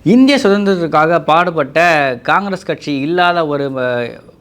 இந்திய சுதந்திரத்துக்காக பாடுபட்ட காங்கிரஸ் கட்சி இல்லாத ஒரு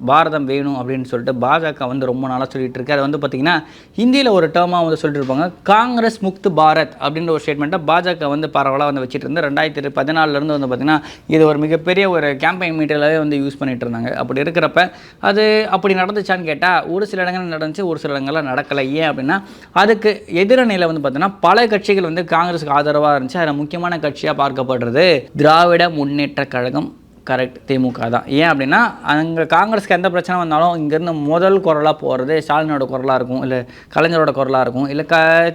பாரதம் வேணும் அப்படின்னு சொல்லிட்டு பாஜக வந்து ரொம்ப நாளாக சொல்லிட்டு இருக்கு. அதை வந்து பார்த்திங்கன்னா ஹிந்தியில் ஒரு டேர்மாக வந்து சொல்லிட்டு இருப்பாங்க. காங்கிரஸ் முக்த் பாரத் அப்படின்ற ஒரு ஸ்டேட்மெண்ட்டை பாஜக வந்து பரவலாக வந்து வச்சுட்டு இருந்து 2014 வந்து பார்த்திங்கன்னா இது ஒரு மிகப்பெரிய ஒரு கேம்பெயின் மீட்டராகவே வந்து யூஸ் பண்ணிட்டு இருந்தாங்க. அப்படி இருக்கிறப்ப அது அப்படி நடந்துச்சான்னு கேட்டால் ஒரு சில இடங்கள் நடந்துச்சு, ஒரு சில இடங்கள்லாம் நடக்கலை. ஏன் அப்படின்னா அதுக்கு எதிரணியில் வந்து பார்த்தீங்கன்னா பல கட்சிகள் வந்து காங்கிரஸுக்கு ஆதரவாக இருந்துச்சு. அதில் முக்கியமான கட்சியாக பார்க்கப்படுறது திராவிட முன்னேற்ற கழகம், கரெக்ட், திமுக தான். ஏன் அப்படின்னா அங்கே காங்கிரஸுக்கு எந்த பிரச்சனை வந்தாலும் இங்கேருந்து முதல் குரலாக போகிறது ஸ்டாலினோட குரலாக இருக்கும், இல்லை கலைஞரோட குரலாக இருக்கும், இல்லை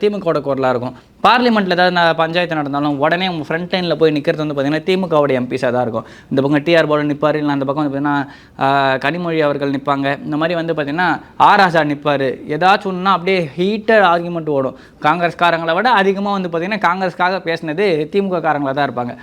திமுகவோட குரலாக இருக்கும். பார்லிமெண்ட்டில் ஏதாவது பஞ்சாயத்து நடந்தாலும் உடனே உங்கள் ஃப்ரண்ட் லைனில் போய் நிற்கிறது வந்து பார்த்திங்கன்னா திமுகவுடைய எம்பிஸாக தான் இருக்கும். இந்த பக்கம் டிஆர் பாலு நிற்பார், இல்லை அந்த பக்கம் வந்து பார்த்திங்கன்னா கனிமொழி அவர்கள் நிற்பாங்க. இந்த மாதிரி வந்து பார்த்திங்கன்னா ஆராசா நிற்பார். ஏதாச்சும் ஒன்றுனா அப்படியே ஹீட்டர் ஆர்குமெண்ட் ஓடும். காங்கிரஸ்காரங்களை விட அதிகமாக வந்து பார்த்திங்கன்னா காங்கிரஸ்க்காக பேசினது திமுக காரங்களாக தான் இருப்பாங்க.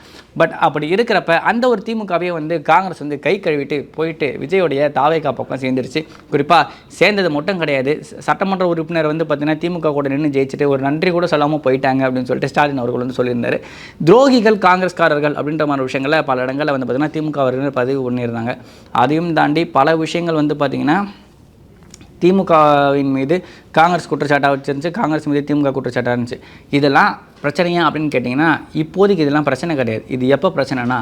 பட் அப்படி இருக்கிறப்ப அந்த ஒரு திமுகவே வந்து காங்கிரஸ் வந்து கை கழுவிட்டு போயிட்டு விஜயோடைய தாவேகா பக்கம் சேர்ந்துருச்சு. குறிப்பாக சேர்ந்தது மட்டும் கிடையாது, சட்டமன்ற உறுப்பினர் வந்து பார்த்திங்கன்னா திமுக கூட நின்று ஜெயிச்சுட்டு ஒரு நன்றி கூட சொல்லாமல் போயிட்டாங்க அப்படின்னு சொல்லிட்டு ஸ்டாலின் அவர்கள் வந்து சொல்லியிருந்தார். துரோகிகள் காங்கிரஸ்காரர்கள் அப்படின்ற மாதிரி விஷயங்களை பல இடங்களில் வந்து பார்த்திங்கன்னா திமுக அவர்கள் பதிவு பண்ணியிருந்தாங்க. அதையும் தாண்டி பல விஷயங்கள் வந்து பார்த்திங்கன்னா திமுகவின் மீது காங்கிரஸ் குற்றச்சாட்டாக வச்சிருந்துச்சு, காங்கிரஸ் மீது திமுக குற்றச்சாட்டாக இருந்துச்சு. இதெல்லாம் பிரச்சனையா அப்படின்னு கேட்டிங்கன்னா இப்போதைக்கு இதெல்லாம் பிரச்சனை கிடையாது. இது எப்போ பிரச்சனைனா,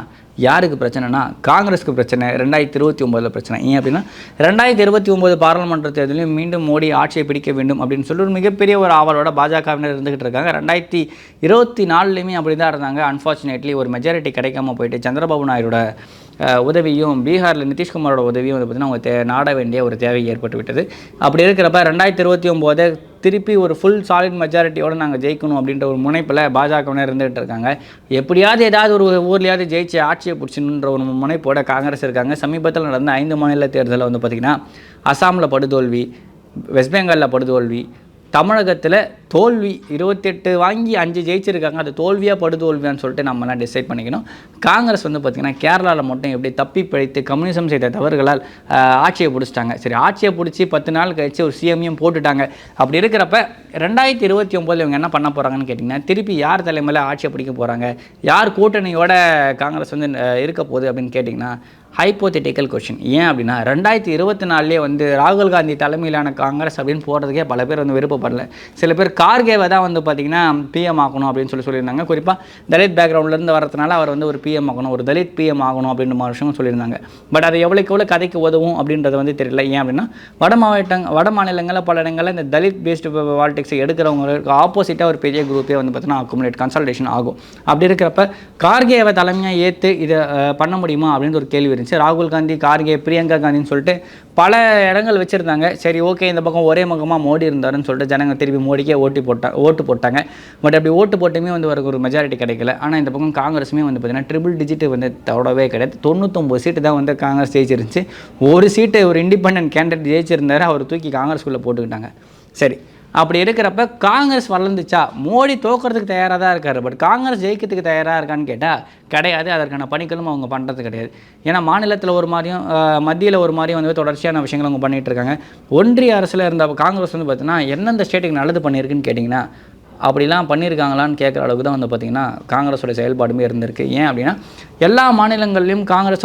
யாருக்கு பிரச்சனைனா காங்கிரஸுக்கு பிரச்சனை. 2029 பிரச்சனை. ஏன் அப்படின்னா 2029 பாராளுமன்ற தேர்தலையும் மீண்டும் மோடி ஆட்சியை பிடிக்க வேண்டும் அப்படின்னு சொல்லி ஒரு மிகப்பெரிய ஒரு ஆவலோட பாஜகவினர் இருந்துகிட்டு இருக்காங்க. 2024 அப்படி தான் இருந்தாங்க. அன்ஃபார்ச்சுனேட்லி ஒரு மெஜாரிட்டி கிடைக்காம போயிட்டு சந்திரபாபு நாயுடோட உதவியும் பீகாரில் நிதிஷ்குமாரோட உதவியும் வந்து பார்த்திங்கன்னா அவங்க நாட வேண்டிய ஒரு தேவை ஏற்பட்டு விட்டது. அப்படி இருக்கிறப்ப 2029 திருப்பி ஒரு ஃபுல் சாலிட் மெஜாரிட்டியோடு நாங்கள் ஜெயிக்கணும் அப்படின்ற ஒரு முனைப்பில் பாஜகவினர் இருந்துகிட்டு இருக்காங்க. எப்படியாவது ஏதாவது ஒரு ஊர்லையாவது ஜெயிச்சு ஆட்சியை பிடிச்சணுன்ற ஒரு முனைப்போட காங்கிரஸ் இருக்காங்க. சமீபத்தில் நடந்த 5 மாநில தேர்தலில் வந்து பார்த்திங்கன்னா அசாமில் படுதோல்வி, வெஸ்ட் பெங்காலில் படுதோல்வி, தமிழகத்தில் தோல்வி. 28 வாங்கி 5 ஜெயிச்சிருக்காங்க. அது தோல்வியாக படுதோல்வியான்னு சொல்லிட்டு நம்மலாம் டிசைட் பண்ணிக்கணும். காங்கிரஸ் வந்து பார்த்திங்கன்னா கேரளாவில் மட்டும் எப்படி தப்பி பிழைத்து கம்யூனிசம் செய்த தவறுகளால் ஆட்சியை பிடிச்சிட்டாங்க. சரி, ஆட்சியை பிடிச்சி 10 நாள் கழிச்சு ஒரு சிஎம்ஐயும் போட்டுட்டாங்க. அப்படி இருக்கிறப்ப 2029 இவங்க என்ன பண்ண போகிறாங்கன்னு கேட்டிங்கன்னா திருப்பி யார் தலைமையில் ஆட்சியை பிடிக்க போகிறாங்க, யார் கூட்டணியோட காங்கிரஸ் வந்து இருக்க போகுது அப்படின்னு கேட்டிங்கன்னா ஹைப்போதெட்டிக்கல் கொஷின். ஏன் அப்படின்னா 2024 வந்து ராகுல் காந்தி தலைமையிலான காங்கிரஸ் அப்படின்னு போகிறதுக்கே பல பேர் வந்து விருப்பப்படல. சில பேர் கார்கேவை தான் வந்து பார்த்திங்கன்னா பிஎம் ஆகணும் அப்படின்னு சொல்லியிருந்தாங்க. குறிப்பாக தலித் பேக்ரவுண்ட்லேருந்து வரதுனால அவர் வந்து ஒரு பிஎம் ஆகணும், ஒரு தலித் பிஎம் ஆகணும் அப்படின்ற மாதிரி விஷயம் சொல்லியிருந்தாங்க. பட் அது எவ்வளோக்கு எவ்வளோ கதைக்கு உதவும் அப்படின்றது வந்து தெரியல. ஏன் அப்படின்னா வட மாநிலங்களில் பல இடங்களில் இந்த தலித் பேஸ்டு பாலிடிக்ஸை எடுக்கிறவங்களுக்கு ஆப்போசிட்டாக ஒரு பெரிய குரூப்பே வந்து பார்த்திங்கன்னா அக்குமுலேட் கன்சல்டேஷன் ஆகும். அப்படி இருக்கிறப்ப கார்கேவை தலைமையாக ஏற்று இதை பண்ண முடியுமா அப்படின்னு ஒரு கேள்வி இருந்துச்சு. ராகுல் காந்தி, கார்கே, பிரியங்கா காந்தின்னு சொல்லிட்டு பல இடங்கள் வச்சுருந்தாங்க. சரி, ஓகே, இந்த பக்கம் ஒரே முகமாக மோடி இருந்தாருன்னு சொல்லிட்டு ஜனங்க திருப்பி மோடிக்கே ஓட்டு போட்டாங்க. பட் அப்படி ஓட்டு போட்டுமே வந்து ஒரு மெஜாரிட்டி கிடைக்கல. ஆனால் இந்த பக்கம் காங்கிரஸுமே வந்து பார்த்திங்கன்னா ட்ரிபிள் டிஜிட் வந்து தொடவே கிடையாது. 99 சீட்டு தான் வந்து காங்கிரஸ் ஜெயிச்சிருந்துச்சு. ஒரு சீட்டு ஒரு இண்டிபெண்டன்ட் கேண்டிடேட் ஜெயிச்சிருந்தாரு, அவர் தூக்கி காங்கிரஸ்குள்ளே போட்டுக்கிட்டாங்க. சரி, அப்படி இருக்கிறப்ப காங்கிரஸ் வளர்ந்துச்சா? மோடி தோக்கிறதுக்கு தயாராக தான் இருக்கார். பட் காங்கிரஸ் ஜெயிக்கிறதுக்கு தயாராக இருக்கான்னு கேட்டால் கிடையாது. அதற்கான பணிகளும் அவங்க பண்ணுறது கிடையாது. ஏன்னா மாநிலத்தில் ஒரு மாதிரியும் மத்தியில் ஒரு மாதிரியும் வந்து தொடர்ச்சியான விஷயங்கள் அவங்க பண்ணிகிட்டு இருக்காங்க. ஒன்றிய அரசில் இருந்த காங்கிரஸ் வந்து பார்த்திங்கன்னா எந்தெந்த ஸ்டேட்டுக்கு நல்லது பண்ணியிருக்குன்னு கேட்டிங்கன்னா அப்படிலாம் பண்ணியிருக்காங்களான்னு கேட்குற அளவுக்கு தான் வந்து பார்த்திங்கன்னா காங்கிரஸோட செயல்பாடுமே இருந்திருக்கு. ஏன் அப்படின்னா எல்லா மாநிலங்கள்லையும் காங்கிரஸ்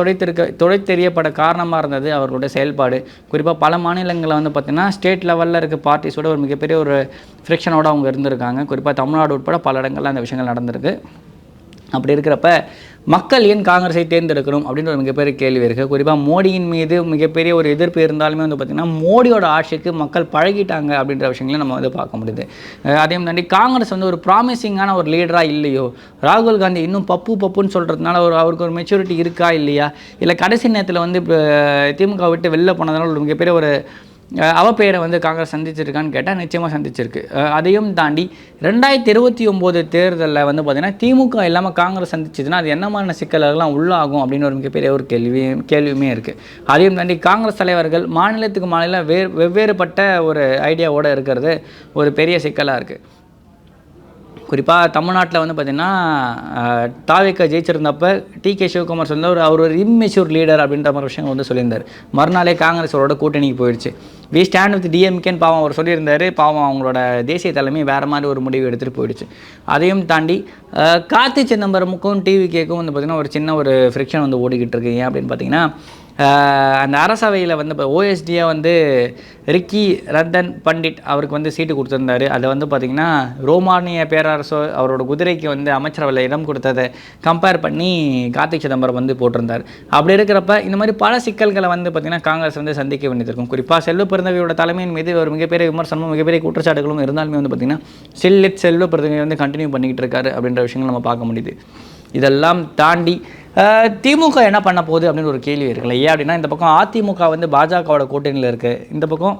தெரியப்பட காரணமாக இருந்தது அவர்களுடைய செயல்பாடு. குறிப்பாக பல மாநிலங்களில் வந்து பார்த்திங்கன்னா ஸ்டேட் லெவலில் இருக்க பார்ட்டிஸோட ஒரு மிகப்பெரிய ஒரு ஃப்ரிக்ஷனோடு அவங்க இருந்திருக்காங்க. குறிப்பாக தமிழ்நாடு உட்பட பல இடங்களில் அந்த விஷயங்கள் நடந்திருக்கு. அப்படி இருக்கிறப்ப மக்கள் ஏன் காங்கிரஸை தேர்ந்தெடுக்கணும் அப்படின்ற ஒரு மிகப்பெரிய கேள்வி இருக்குது. குறிப்பாக மோடியின் மீது மிகப்பெரிய ஒரு எதிர்ப்பு இருந்தாலுமே வந்து பார்த்திங்கன்னா மோடியோட ஆட்சிக்கு மக்கள் பழகிட்டாங்க அப்படின்ற விஷயங்களை நம்ம வந்து பார்க்க முடியுது. அதையும் தாண்டி காங்கிரஸ் வந்து ஒரு ப்ராமிசிங்கான ஒரு லீடராக இல்லையோ, ராகுல் காந்தி இன்னும் பப்புன்னு சொல்கிறதுனால அவருக்கு ஒரு மெச்சூரிட்டி இருக்கா இல்லையா, இல்லை கடைசி நேரத்தில் வந்து திமுக விட்டு வெளில போனதுனால ஒரு மிகப்பெரிய ஒரு அவப்பெயரை வந்து காங்கிரஸ் சந்திச்சிருக்கான்னு கேட்டால் நிச்சயமாக சந்திச்சிருக்கு. அதையும் தாண்டி 2029 தேர்தலில் வந்து பார்த்திங்கன்னா திமுக இல்லாமல் காங்கிரஸ் சந்திச்சதுன்னா அது என்ன மாதிரியான சிக்கல்கள்லாம் உள்ளாகும் அப்படின்னு ஒரு மிகப்பெரிய ஒரு கேள்வியுமே இருக்குது. அதையும் தாண்டி காங்கிரஸ் தலைவர்கள் மாநிலத்துக்கு மாநிலம் வெவ்வேறுபட்ட ஒரு ஐடியாவோடு இருக்கிறது ஒரு பெரிய சிக்கலாக இருக்குது. குறிப்பாக தமிழ்நாட்டில் வந்து பார்த்திங்கன்னா தாவேகா ஜெயிச்சிருந்தப்போ டிகே சிவகுமார் சொன்ன அவர் ஒரு இம்மெச்சூர் லீடர் அப்படின்ற மாதிரி விஷயங்கள் வந்து சொல்லியிருந்தார். மறுநாளே காங்கிரஸோட கூட்டணிக்கு போயிடுச்சு. வி ஸ்டாண்ட் வித் டிஎம்கேன்னு பாவம் அவர் சொல்லியிருந்தார். பாவம் அவங்களோட தேசிய தலைமை வேறு மாதிரி ஒரு முடிவு எடுத்துகிட்டு போயிடுச்சு. அதையும் தாண்டி கார்த்தி சிதம்பரமுக்கும் டிவிகேக்கும் வந்து பார்த்திங்கன்னா ஒரு சின்ன ஒரு ஃப்ரிக்ஷன் வந்து ஓடிக்கிட்டு இருக்கு. ஏன் அப்படின்னு பார்த்தீங்கன்னா அந்த அரசவையில் வந்து இப்போ ஓஎஸ்டியாக வந்து ரிக்கி ரத்தன் பண்டிட் அவருக்கு வந்து சீட்டு கொடுத்துருந்தாரு. அதை வந்து பார்த்திங்கன்னா ரோமானிய பேரரசோ அவரோட குதிரைக்கு வந்து அமைச்சரவையில் இடம் கொடுத்ததை கம்பேர் பண்ணி கார்த்திக் சிதம்பரம் வந்து போட்டிருந்தார். அப்படி இருக்கிறப்ப இந்த மாதிரி பல சிக்கல்களை வந்து பார்த்திங்கன்னா காங்கிரஸ் வந்து சந்திக்க வேண்டியது இருக்கும். குறிப்பாக செல்வ பெருந்தகையோட தலைமையின் மீது ஒரு மிகப்பெரிய விமர்சனமும் மிகப்பெரிய குற்றச்சாட்டுகளும் இருந்தாலுமே வந்து பார்த்திங்கன்னா செல்வ பெருந்தகை வந்து கண்டினியூ பண்ணிக்கிட்டு இருக்காரு அப்படின்ற விஷயங்கள் நம்ம பார்க்க முடியுது. இதெல்லாம் தாண்டி திமுக என்ன பண்ண போகுது அப்படின்னு ஒரு கேள்வி இருக்குல்ல. ஏன் அப்படின்னா இந்த பக்கம் அதிமுக வந்து பாஜகவோட கூட்டணியில் இருக்குது, இந்த பக்கம்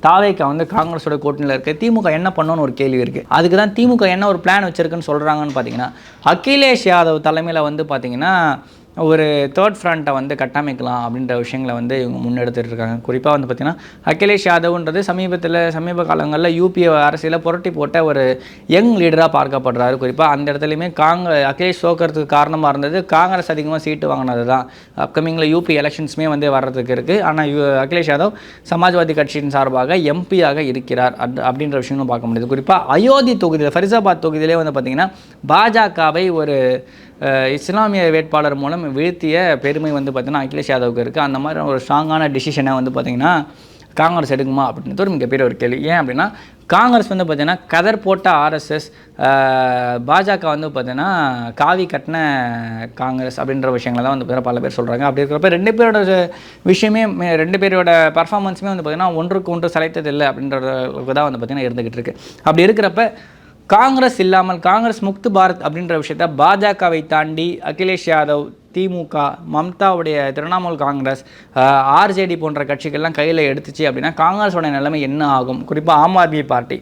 தாவேக்கா வந்து காங்கிரஸோட கூட்டணியில் இருக்குது. திமுக என்ன பண்ணணும்னு ஒரு கேள்வி இருக்குது. அதுக்கு தான் திமுக என்ன ஒரு பிளான் வச்சுருக்குன்னு சொல்கிறாங்கன்னு பார்த்தீங்கன்னா அகிலேஷ் யாதவ் தலைமையில் வந்து பார்த்திங்கன்னா ஒரு தேர்ட் ஃப்ரண்ட்டை வந்து கட்டமைக்கலாம் அப்படின்ற விஷயங்களை வந்து இவங்க முன்னெடுத்துட்டு இருக்காங்க. குறிப்பாக வந்து பார்த்திங்கன்னா அகிலேஷ் யாதவ்ன்றது சமீப காலங்களில் யூபிஏ அரசியலில் புரட்டி போட்ட ஒரு யங் லீடராக பார்க்கப்படுறாரு. குறிப்பாக அந்த இடத்துலையுமே அகிலேஷ் தோக்கிறதுக்கு காரணமாக இருந்தது காங்கிரஸ் அதிகமாக சீட்டு வாங்கினது தான். அப்கமிங்கில் யூபி எலெக்ஷன்ஸுமே வந்து வர்றதுக்கு இருக்குது. ஆனால் அகிலேஷ் யாதவ் சமாஜ்வாதி கட்சியின் சார்பாக எம்பியாக இருக்கிறார் அப்படின்ற விஷயங்களும் பார்க்க முடியுது. குறிப்பாக அயோத்தி தொகுதியில் ஃபரிசாபாத் தொகுதியிலே வந்து பார்த்திங்கன்னா பாஜகவை ஒரு இஸ்லாமிய வேட்பாளர் மூலம் வீழ்த்திய பெருமை வந்து பார்த்திங்கன்னா அகிலேஷ் யாதவுக்கு இருக்குது. அந்த மாதிரி ஒரு ஸ்ட்ராங்கான டிசிஷனை வந்து பார்த்திங்கன்னா காங்கிரஸ் எடுக்குமா அப்படின்றது ஒரு மிகப்பெரிய ஒரு கேள்வி. ஏன் அப்படின்னா காங்கிரஸ் வந்து பார்த்திங்கன்னா கதர் போட்ட ஆர்எஸ்எஸ், பாஜக வந்து பார்த்திங்கன்னா காவி கட்டின காங்கிரஸ் அப்படின்ற விஷயங்களை தான் வந்து பல பேர் சொல்கிறாங்க. அப்படி இருக்கிறப்ப ரெண்டு பேரோட விஷயமே ரெண்டு பேரோட பர்ஃபார்மன்ஸுமே வந்து பார்த்திங்கன்னா ஒன்றுக்கு ஒன்று சளைத்தது இல்லை அப்படின்றதுக்கு தான் வந்து பார்த்திங்கன்னா இருந்துக்கிட்டு இருக்குது. அப்படி இருக்கிறப்ப காங்கிரஸ் இல்லாமல் காங்கிரஸ் முக்து பாரத் அப்படின்ற விஷயத்த பாஜகவை தாண்டி அகிலேஷ் யாதவ், திமுக, மம்தாவுடைய திரிணாமுல் காங்கிரஸ், ஆர்ஜேடி போன்ற கட்சிகள்லாம் கையில் எடுத்துச்சு அப்படின்னா காங்கிரஸோட நிலைமை என்ன ஆகும்? குறிப்பாக ஆம் ஆத்மி பார்ட்டி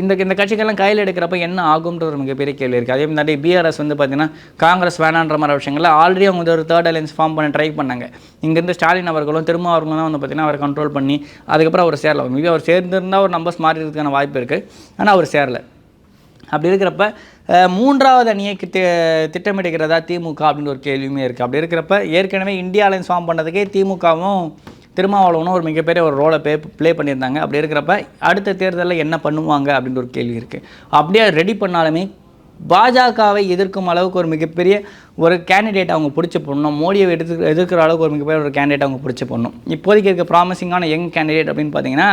இந்த கட்சிகள்லாம் கையில் எடுக்கிறப்ப என்ன ஆகும்ன்ற ஒரு மிகப்பெரிய கேள்வி இருக்குது. அதே மாதிரி பிஆர்எஸ் வந்து பார்த்திங்கன்னா காங்கிரஸ் வேணான்ற மாதிரி விஷயங்களில் ஆல்ரெடி அவங்க வந்து ஒரு தேர்ட் அலையன்ஸ் ஃபார்ம் பண்ண ட்ரை பண்ணாங்க. இங்கேருந்து ஸ்டாலின் அவர்களும் திருமாவர்களும் வந்து பார்த்திங்கன்னா அவர் கண்ட்ரோல் பண்ணி அதுக்கப்புறம் அவர் சேரல. மேபி அவர் சேர்ந்திருந்தால் ஒரு நம்பர்ஸ் மாறிறதுக்கான வாய்ப்பு இருக்குது. ஆனால் அவர் சேரலை. அப்படி இருக்கிறப்ப மூன்றாவது அணியை திட்டமிடுகிறதா திமுக அப்படின்ற ஒரு கேள்வியுமே இருக்குது. அப்படி இருக்கிறப்ப ஏற்கனவே இந்தியா அலையன்ஸ் ஃபார்ம் பண்ணதுக்கே திமுகவும் திருமாவளவனும் ஒரு மிகப்பெரிய ஒரு ரோலை ப்ளே பண்ணியிருந்தாங்க. அப்படி இருக்கிறப்ப அடுத்த தேர்தலில் என்ன பண்ணுவாங்க அப்படின்ற ஒரு கேள்வி இருக்குது. அப்படியே ரெடி பண்ணாலுமே பாஜகவை எதிர்க்கும் அளவுக்கு ஒரு மிகப்பெரிய ஒரு கேண்டிடேட் அவங்க பிடிச்சி போடணும். மோடியை எதிர்க்கிற அளவுக்கு ஒரு மிகப்பெரிய ஒரு கேண்டிடேட் அவங்க பிடிச்சி போடணும். இப்போதைக்கு இருக்க ப்ராமிசிங்கான யங் கேண்டிடேட் அப்படின்னு பார்த்தீங்கன்னா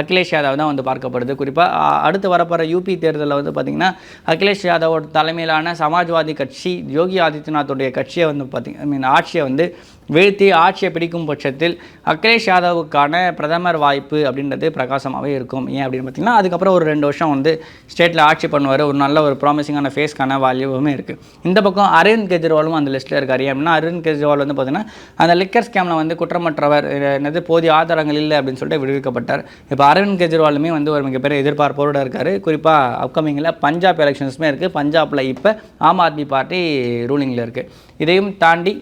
அகிலேஷ் யாதவ் தான் வந்து பார்க்கப்படுது. குறிப்பாக அடுத்து வரப்போகிற யூபி தேர்தலில் வந்து பார்த்திங்கன்னா அகிலேஷ் யாதவோட தலைமையிலான சமாஜ்வாதி கட்சி யோகி ஆதித்யநாத்துடைய கட்சியை வந்து ஆட்சியை வந்து வீழ்த்தி ஆட்சியை பிடிக்கும் பட்சத்தில் அகிலேஷ் யாதவுக்கான பிரதமர் வாய்ப்பு அப்படின்றது பிரகாசமாகவே இருக்கும். ஏன் அப்படின்னு பார்த்திங்கன்னா அதுக்கப்புறம் ஒரு 2 வருஷம் வந்து ஸ்டேட்டில் ஆட்சி பண்ணுவார். ஒரு நல்ல ஒரு ப்ராமிசிங்கான ஃபேஸ்க்கான வால்யூவுமே இருக்குது. இந்த பக்கம் அரவிந்த் கெஜ்ரிவாலும் அந்த லிஸ்ட்டில் இருக்கார். ஏன்னா அரவிந்த் கெஜ்ரிவால் வந்து பார்த்திங்கன்னா அந்த லிக்கர் ஸ்கேமில் வந்து குற்றமற்றவர், என்னது போதிய ஆதாரங்கள் இல்லை அப்படின்னு சொல்லிட்டு விடுவிக்கப்பட்டார். இப்போ அரவிந்த் கெஜ்ரிவாலுமே வந்து ஒரு மிகப்பெரிய எதிர்பார்ப்போடு இருக்கார். குறிப்பாக அப்கமிங்கில் பஞ்சாப் எலெக்ஷன்ஸுமே இருக்குது. பஞ்சாபில் இப்போ ஆம் ஆத்மி பார்ட்டி ரூலிங்கில் இருக்குது. இதையும் தாண்டி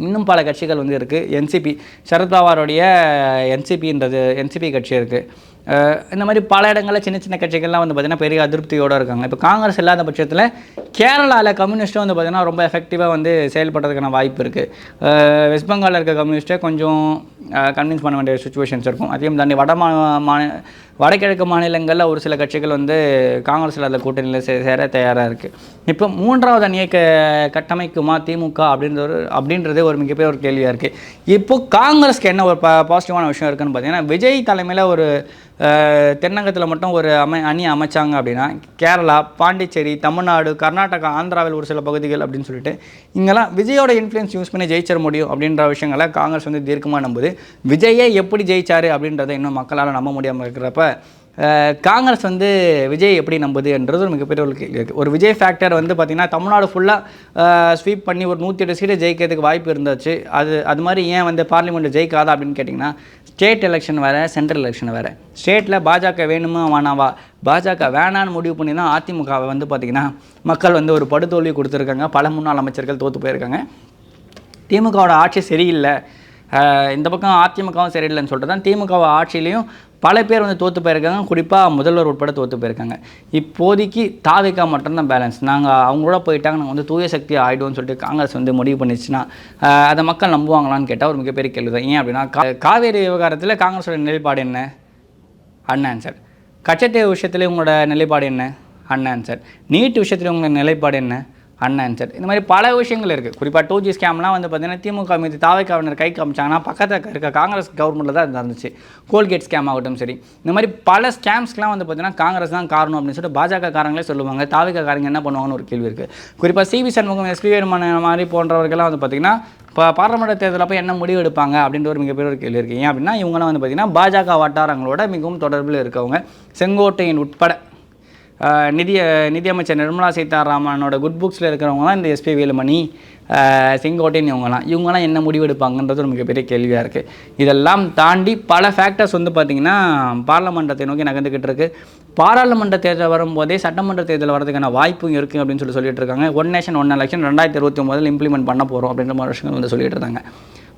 இன்னும் பல கட்சிகள் வந்து இருக்குது. என்சிபி சரத்பவாருடைய என்சிபி கட்சி இருக்குது. இந்த மாதிரி பல இடங்களில் சின்ன சின்ன கட்சிகள்லாம் வந்து பார்த்திங்கன்னா பெரிய அதிருப்தியோடு இருக்காங்க. இப்போ காங்கிரஸ் இல்லாத பட்சத்தில் கேரளாவில் கம்யூனிஸ்ட்டும் வந்து பார்த்திங்கன்னா ரொம்ப எஃபெக்டிவாக வந்து செயல்படுறதுக்கான வாய்ப்பு இருக்குது. வெஸ்ட் பெங்காலில் இருக்க கம்யூனிஸ்ட்டை கொஞ்சம் கன்வின்ஸ் பண்ண வேண்டிய சுச்சுவேஷன்ஸ் இருக்கும். அதையும் தாண்டி வடகிழக்கு மாநிலங்களில் ஒரு சில கட்சிகள் வந்து காங்கிரஸ் இல்லாத கூட்டணியில் சேர தயாராக இருக்குது. இப்போ மூன்றாவது அணியை கட்டமைக்குமா திமுக அப்படின்றது ஒரு மிகப்பெரிய ஒரு கேள்வியாக இருக்குது. இப்போது காங்கிரஸ்க்கு என்ன ஒரு பாசிட்டிவான விஷயம் இருக்குதுன்னு பார்த்தீங்கன்னா விஜய் தலைமையில் ஒரு தென்னகத்தில் மட்டும் ஒரு அணி அமைச்சாங்க அப்படின்னா கேரளா, பாண்டிச்சேரி, தமிழ்நாடு, கர்நாடகா, ஆந்திராவில் ஒரு சில பகுதிகள் அப்படின்னு சொல்லிட்டு இங்கெல்லாம் விஜயோட இன்ஃப்ளூயன்ஸ் யூஸ் பண்ணி ஜெயிச்சிட முடியும் அப்படின்ற விஷயங்களை காங்கிரஸ் வந்து தீர்க்கமாக நம்புது. விஜயே எப்படி ஜெயிச்சார் அப்படின்றத இன்னும் மக்களால் நம்ப முடியாமல் இருக்கிறப்ப காங்கிரஸ் வந்து விஜய் எப்படி நம்புதுன்றது ஒரு மிகப்பெரிய ஒரு கேள்வி இருக்குது. ஒரு விஜய் ஃபேக்டர் வந்து பார்த்திங்கன்னா தமிழ்நாடு ஃபுல்லாக ஸ்வீப் பண்ணி ஒரு 108 சீட்டை ஜெயிக்கிறதுக்கு வாய்ப்பு இருந்துச்சு. அது மாதிரி ஏன் வந்து பார்லிமெண்ட் ஜெயிக்காதா அப்படின்னு கேட்டிங்கன்னா ஸ்டேட் எலெக்ஷன் வேறு, சென்ட்ரல் எலெக்ஷன் வேறு. ஸ்டேட்டில் பாஜக வேணுமா வேணாவா, பாஜக வேணான்னு முடிவு பண்ணி தான் அதிமுகவை வந்து பார்த்திங்கன்னா மக்கள் வந்து ஒரு படுதோல்வி கொடுத்துருக்காங்க. பல முன்னாள் அமைச்சர்கள் தோற்று போயிருக்காங்க. திமுகவோட ஆட்சி சரியில்லை, இந்த பக்கம் அதிமுகவும் சரியில்லைன்னு சொல்லிட்டு தான் திமுக ஆட்சியிலையும் பல பேர் வந்து தோற்று போயிருக்காங்க, குறிப்பாக முதல்வர் உட்பட தோற்று போயிருக்காங்க. இப்போதைக்கு தாவேகா மட்டும்தான் பேலன்ஸ். நாங்கள் அவங்களோட போயிட்டாங்க, நாங்கள் வந்து தூய சக்தி ஆகிடும்னு சொல்லிட்டு காங்கிரஸ் வந்து முடிவு பண்ணிச்சுன்னா அதை மக்கள் நம்புவாங்களான்னு கேட்டால் ஒரு மிகப்பெரிய கேள்வி தான். ஏன் அப்படின்னா காவேரி விவகாரத்தில் காங்கிரஸோட நிலைப்பாடு என்ன? அன்ஆன்சர். கச்சத்தீவு விஷயத்தில் உங்களோட நிலைப்பாடு என்ன? அன்ஆன்சர். நீட் விஷயத்தில் உங்களோட நிலைப்பாடு என்ன? அன்ஆன்சர். இந்த மாதிரி பல விஷயங்கள் இருக்குது. குறிப்பாக 2G ஸ்கேம்லாம் வந்து பார்த்திங்கன்னா திமுக மீது தாவேக்காவினர் கை காமிச்சாங்கன்னா பக்கத்தில் இருக்க காங்கிரஸ் கவர்மெண்ட்டில் தான் இருந்துச்சு. கோல்கேட் ஸ்கேம் ஆகட்டும் சரி, இந்த மாதிரி பல ஸ்கேம்ஸ்லாம் வந்து பார்த்திங்கன்னா காங்கிரஸ் தான் காரணம் அப்படின்னு சொல்லிட்டு பாஜக காரங்களே சொல்லுவாங்க. தாவேக்காரங்க என்ன பண்ணுவாங்கன்னு ஒரு கேள்வி இருக்குது. குறிப்பாக சிவி சண்முகம், எஸ்பி வேலுமணி மாதிரி போன்றவர்கள்லாம் வந்து பார்த்திங்கன்னா இப்போ பாராளுமன்ற தேர்தலில் போய் என்ன முடிவு எடுப்பாங்க அப்படின்ற ஒரு மிகப்பெரிய ஒரு கேள்வி இருக்குது. ஏன் அப்படின்னா இவங்களாம் வந்து பார்த்திங்கன்னா பாஜக வட்டாரங்களோட மிகவும் தொடர்பில் இருக்கவங்க. செங்கோட்டையன் உட்பட நிதியமைச்சர் நிர்மலா சீதாராமனோட குட் புக்ஸில் இருக்கிறவங்க தான் இந்த எஸ்பி வேலுமணி, செங்கோட்டையன் இவங்களாம் என்ன முடிவு எடுப்பாங்கன்றது ஒரு மிகப்பெரிய கேள்வியாக இருக்குது. இதெல்லாம் தாண்டி பல ஃபேக்டர்ஸ் வந்து பார்த்திங்கன்னா பாராளுமன்றத்தை நோக்கி நகர்ந்துக்கிட்டு இருக்குது. பாராளுமன்ற தேர்தல் வரும்போதே சட்டமன்ற தேர்தல் வரதுக்கான வாய்ப்பும் இருக்குது அப்படின்னு சொல்லிட்டு இருக்காங்க. One nation one election 2029 implement பண்ண போகிறோம் அப்படின்ற மாதிரி விஷயங்கள் வந்து சொல்லிட்டு இருந்தாங்க.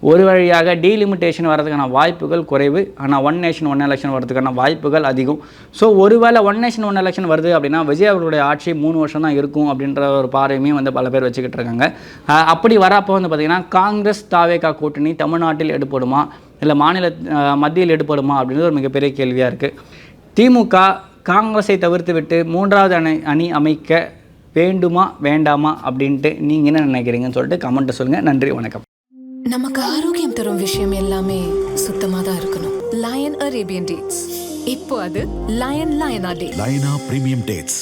ஒரு வழியாக டீலிமிட்டேஷன் வரதுக்கான வாய்ப்புகள் குறைவு, ஆனால் ஒன் நேஷன் ஒன் எலெக்ஷன் வரதுக்கான வாய்ப்புகள் அதிகம். ஸோ ஒருவேளை ஒன் நேஷன் ஒன் எலெக்ஷன் வருது அப்படின்னா விஜய் அவர்களுடைய ஆட்சி 3 வருஷம் தான் இருக்கும் அப்படின்ற ஒரு பார்வையுமே வந்து பல பேர் வச்சுக்கிட்டு இருக்காங்க. அப்படி வரப்போ வந்து பார்த்திங்கன்னா காங்கிரஸ் தாவேகா கூட்டணி தமிழ்நாட்டில் எடுப்படுமா இல்லை மத்தியில் எடுப்படுமா அப்படின்றது ஒரு மிகப்பெரிய கேள்வியாக இருக்குது. திமுக காங்கிரஸை தவிர்த்து விட்டு 3வது அணி அமைக்க வேண்டுமா வேண்டாமா அப்படின்ட்டு நீங்கள் என்ன நினைக்கிறீங்கன்னு சொல்லிட்டு கமெண்ட்டை சொல்லுங்கள். நன்றி, வணக்கம். நமக்கு ஆரோக்கியம் தரும் விஷயம் எல்லாமே சுத்தமா தான் இருக்கணும். லயன் அரேபியன் டேட்ஸ், இப்போ அது லயனா டேட்ஸ். லயனா பிரீமியம் டேட்ஸ்.